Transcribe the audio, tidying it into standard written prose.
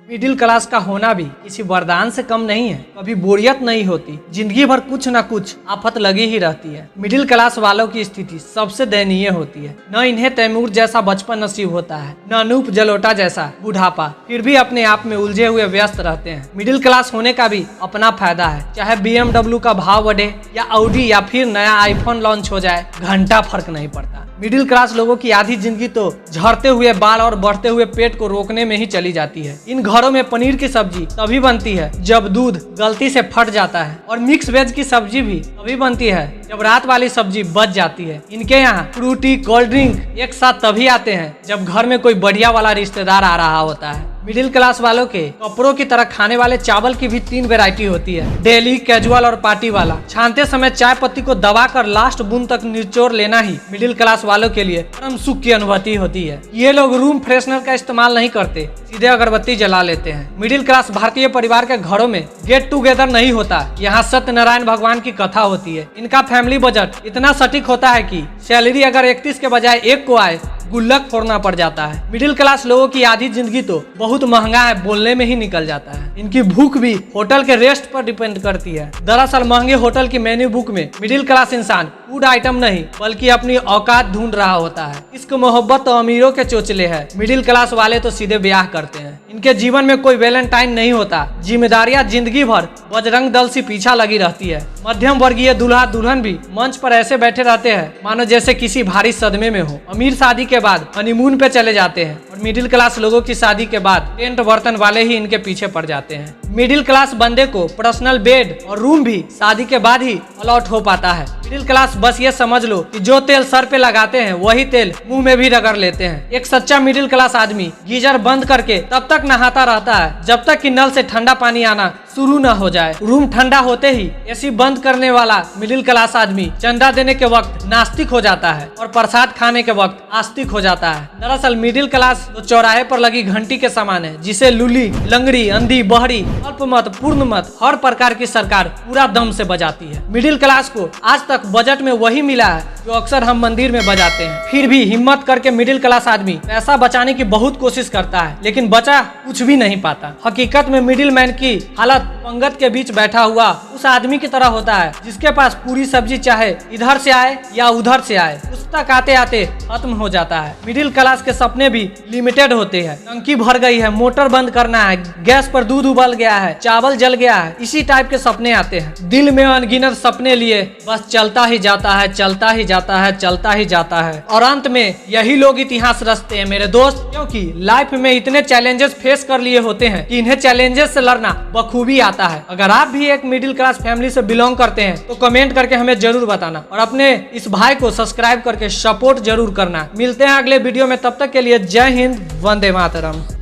Middle class का होना भी किसी वरदान से कम नहीं है। कभी बोरियत नहीं होती, जिंदगी भर कुछ न कुछ आफत लगी ही रहती है। मिडिल क्लास वालों की स्थिति सबसे दयनीय होती है। न इन्हें तैमूर जैसा बचपन नसीब होता है, न अनूप जलोटा जैसा बुढ़ापा, फिर भी अपने आप में उलझे हुए व्यस्त रहते हैं। मिडिल क्लास होने का भी अपना फायदा है। चाहे BMW का भाव बढ़े या ऑडी या फिर नया आईफोन लॉन्च हो जाए, घंटा फर्क नहीं पड़ता। मिडिल क्लास लोगों की आधी जिंदगी तो झड़ते हुए बाल और बढ़ते हुए पेट को रोकने में ही चली जाती है। इन घरों में पनीर की सब्जी तभी बनती है जब दूध गलती से फट जाता है, और मिक्स वेज की सब्जी भी तभी बनती है जब रात वाली सब्जी बच जाती है। इनके यहाँ फ्रूटी कोल्ड ड्रिंक एक साथ तभी आते हैं जब घर में कोई बढ़िया वाला रिश्तेदार आ रहा होता है। मिडिल क्लास वालों के कपड़ों की तरह खाने वाले चावल की भी 3 वैरायटी होती है, डेली, कैजुअल और पार्टी वाला। छानते समय चाय पत्ती को दबाकर लास्ट बूंद तक निचोड़ लेना ही मिडिल क्लास वालों के लिए परम सुख की अनुभूति होती है। ये लोग रूम फ्रेशनर का इस्तेमाल नहीं करते, सीधे अगरबत्ती जला लेते हैं। मिडिल क्लास भारतीय परिवार के घरों में गेट टुगेदर नहीं होता, यहाँ सत्यनारायण भगवान की कथा होती है। इनका फैमिली बजट इतना सटीक होता है कि सैलरी अगर 31 के बजाय 1 को आए, गुल्लक फोड़ना पड़ जाता है। मिडिल क्लास लोगों की आधी जिंदगी तो बहुत महंगा है बोलने में ही निकल जाता है। इनकी भूख भी होटल के रेस्ट पर डिपेंड करती है। दरअसल महंगे होटल की मेन्यू बुक में मिडिल क्लास इंसान फूड आइटम नहीं बल्कि अपनी औकात ढूंढ रहा होता है। इसको मोहब्बत तो अमीरों के चोचले है, मिडिल क्लास वाले तो सीधे ब्याह करते हैं। इनके जीवन में कोई वैलेंटाइन नहीं होता, जिम्मेदारियां जिंदगी भर बजरंग दल से पीछा लगी रहती है। मध्यम वर्गीय दूल्हा दुल्हन भी मंच पर ऐसे बैठे रहते हैं मानो जैसे किसी भारी सदमे में हो। अमीर शादी के बाद हनीमून पे चले जाते हैं, और मिडिल क्लास लोगों की शादी के बाद टेंट बर्तन वाले ही इनके पीछे पड़ जाते हैं। मिडिल क्लास बंदे को पर्सनल बेड और रूम भी शादी के बाद ही अलॉट हो पाता है। मिडिल क्लास बस ये समझ लो कि जो तेल सर पे लगाते हैं वही तेल मुंह में भी रगड़ लेते हैं। एक सच्चा मिडिल क्लास आदमी गीजर बंद करके तब तक नहाता रहता है जब तक कि नल से ठंडा पानी आना शुरू न हो जाए। रूम ठंडा होते ही एसी बंद करने वाला मिडिल क्लास आदमी चंदा देने के वक्त नास्तिक हो जाता है और प्रसाद खाने के वक्त आस्तिक हो जाता है। दरअसल मिडिल क्लास तो चौराहे पर लगी घंटी के समान है, जिसे लूली, लंगड़ी, अंधी, बहरी, अल्पमत, पूर्णमत हर प्रकार की सरकार पूरा दम से बजाती है। मिडिल क्लास को आज तक बजट में वही मिला है जो अक्सर हम मंदिर में बजाते हैं। फिर भी हिम्मत करके मिडिल क्लास आदमी पैसा बचाने की बहुत कोशिश करता है, लेकिन बचा कुछ भी नहीं पाता। हकीकत में मिडिल मैन की हालत पंगत के बीच बैठा हुआ उस आदमी की तरह होता है जिसके पास पूरी सब्जी चाहे इधर से आए या उधर से आए, उस तक आते आते खत्म हो जाता है। मिडिल क्लास के सपने भी लिमिटेड होते हैं। टंकी भर गई है, मोटर बंद करना है, गैस पर दूध उबल गया है, चावल जल गया है, इसी टाइप के सपने आते हैं। दिल में अनगिनत सपने लिए बस चलता ही जाता है, चलता ही जाता है, चलता ही जाता है, और अंत में यही लोग इतिहास रचते हैं मेरे दोस्त। क्योंकि लाइफ में इतने चैलेंजेस फेस कर लिए होते हैं कि इन्हें चैलेंजेस से लड़ना बखूबी आता है। अगर आप भी एक मिडिल क्लास फैमिली से बिलोंग करते हैं तो कमेंट करके हमें जरूर बताना, और अपने इस भाई को सब्सक्राइब करके सपोर्ट जरूर करना। मिलते हैं अगले वीडियो में, तब तक के लिए जय हिंद, वंदे मातरम।